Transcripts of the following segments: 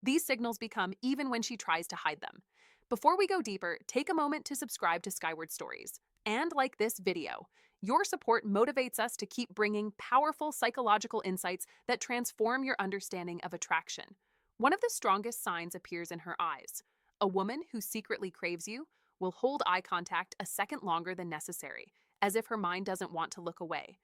These signals become even when she tries to hide them. Before we go deeper, take a moment to subscribe to Skyward Stories. And like this video, your support motivates us to keep bringing powerful psychological insights that transform your understanding of attraction. One of the strongest signs appears in her eyes. A woman who secretly craves you will hold eye contact a second longer than necessary, as if her mind doesn't want to look away.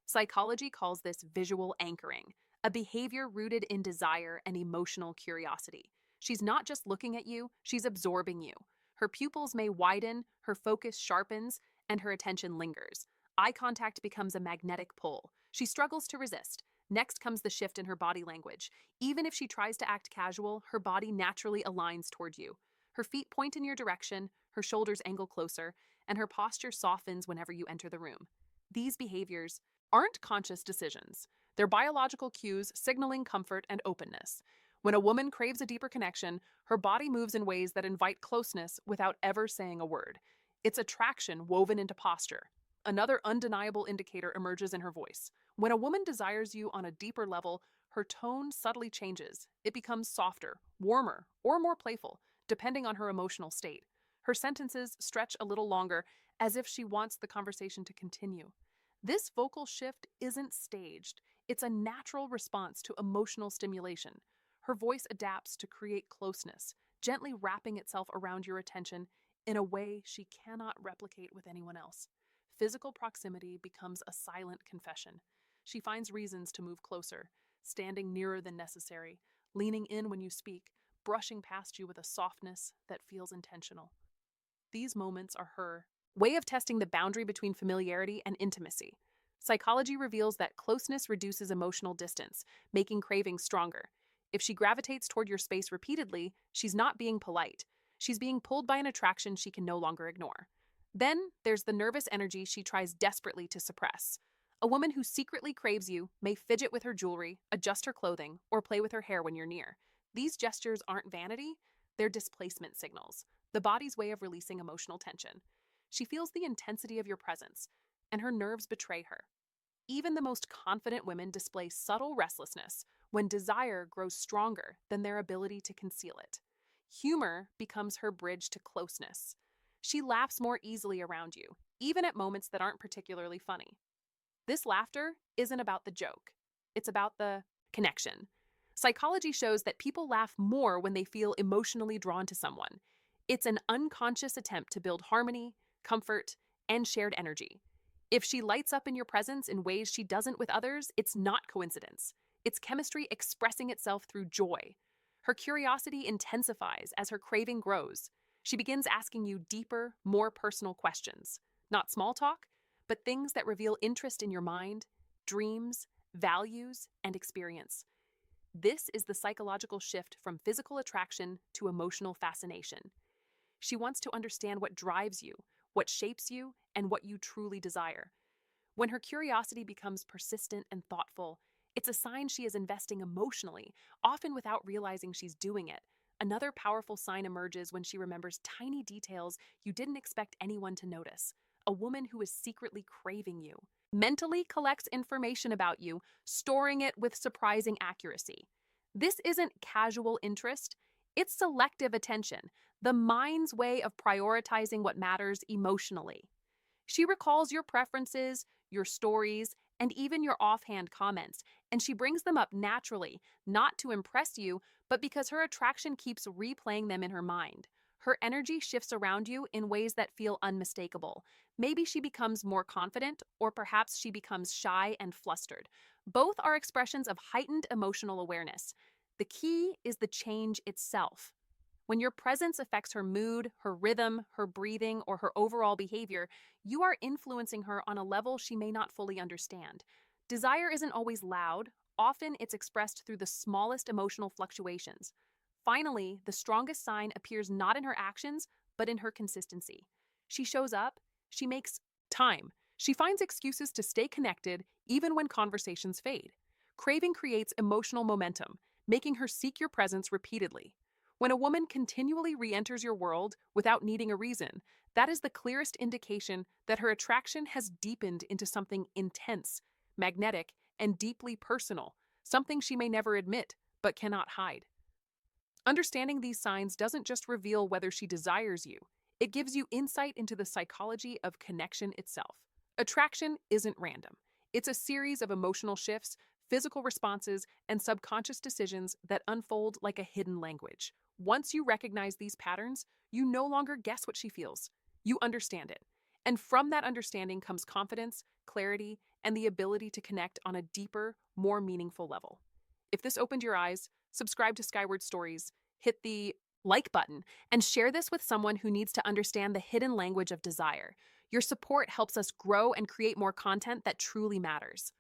Psychology calls this visual anchoring, a behavior rooted in desire and emotional curiosity. She's not just looking at you, she's absorbing you. Her pupils may widen, her focus sharpens, and her attention lingers. Eye contact becomes a magnetic pull. She struggles to resist. Next comes the shift in her body language. Even if she tries to act casual, her body naturally aligns toward you. Her feet point in your direction, her shoulders angle closer, and her posture softens whenever you enter the room. These behaviors aren't conscious decisions. They're biological cues signaling comfort and openness. When a woman craves a deeper connection, her body moves in ways that invite closeness without ever saying a word. It's attraction woven into posture. Another undeniable indicator emerges in her voice. When a woman desires you on a deeper level, her tone subtly changes. It becomes softer, warmer, or more playful, depending on her emotional state. Her sentences stretch a little longer, as if she wants the conversation to continue. This vocal shift isn't staged. It's a natural response to emotional stimulation. Her voice adapts to create closeness, gently wrapping itself around your attention in a way she cannot replicate with anyone else. Physical proximity becomes a silent confession. She finds reasons to move closer, standing nearer than necessary, leaning in when you speak, brushing past you with a softness that feels intentional. These moments are her way of testing the boundary between familiarity and intimacy. Psychology reveals that closeness reduces emotional distance, making cravings stronger. If she gravitates toward your space repeatedly, she's not being polite. She's being pulled by an attraction she can no longer ignore. Then there's the nervous energy she tries desperately to suppress. A woman who secretly craves you may fidget with her jewelry, adjust her clothing, or play with her hair when you're near. These gestures aren't vanity, they're displacement signals, the body's way of releasing emotional tension. She feels the intensity of your presence, and her nerves betray her. Even the most confident women display subtle restlessness when desire grows stronger than their ability to conceal it. Humor becomes her bridge to closeness. She laughs more easily around you, even at moments that aren't particularly funny. This laughter isn't about the joke, it's about the connection. Psychology shows that people laugh more when they feel emotionally drawn to someone. It's an unconscious attempt to build harmony, comfort, and shared energy. If she lights up in your presence in ways she doesn't with others, it's not coincidence. It's chemistry expressing itself through joy. Her curiosity intensifies as her craving grows. She begins asking you deeper, more personal questions. Not small talk, but things that reveal interest in your mind, dreams, values, and experience. This is the psychological shift from physical attraction to emotional fascination. She wants to understand what drives you, what shapes you, and what you truly desire. When her curiosity becomes persistent and thoughtful, it's a sign she is investing emotionally, often without realizing she's doing it. Another powerful sign emerges when she remembers tiny details you didn't expect anyone to notice. A woman who is secretly craving you mentally collects information about you, storing it with surprising accuracy. This isn't casual interest, it's selective attention, the mind's way of prioritizing what matters emotionally. She recalls your preferences, your stories, and even your offhand comments, and she brings them up naturally, not to impress you, but because her attraction keeps replaying them in her mind. Her energy shifts around you in ways that feel unmistakable. Maybe she becomes more confident, or perhaps she becomes shy and flustered. Both are expressions of heightened emotional awareness. The key is the change itself. When your presence affects her mood, her rhythm, her breathing, or her overall behavior, you are influencing her on a level she may not fully understand. Desire isn't always loud. Often it's expressed through the smallest emotional fluctuations. Finally, the strongest sign appears not in her actions, but in her consistency. She shows up, she makes time. She finds excuses to stay connected even when conversations fade. Craving creates emotional momentum, making her seek your presence repeatedly. When a woman continually re-enters your world without needing a reason, that is the clearest indication that her attraction has deepened into something intense, magnetic, and deeply personal, something she may never admit but cannot hide. Understanding these signs doesn't just reveal whether she desires you, it gives you insight into the psychology of connection itself. Attraction isn't random, it's a series of emotional shifts, physical responses, and subconscious decisions that unfold like a hidden language. Once you recognize these patterns, you no longer guess what she feels, you understand it. And from that understanding comes confidence, clarity, and the ability to connect on a deeper, more meaningful level. If this opened your eyes, subscribe to Skyward Stories, hit the like button, and share this with someone who needs to understand the hidden language of desire. Your support helps us grow and create more content that truly matters.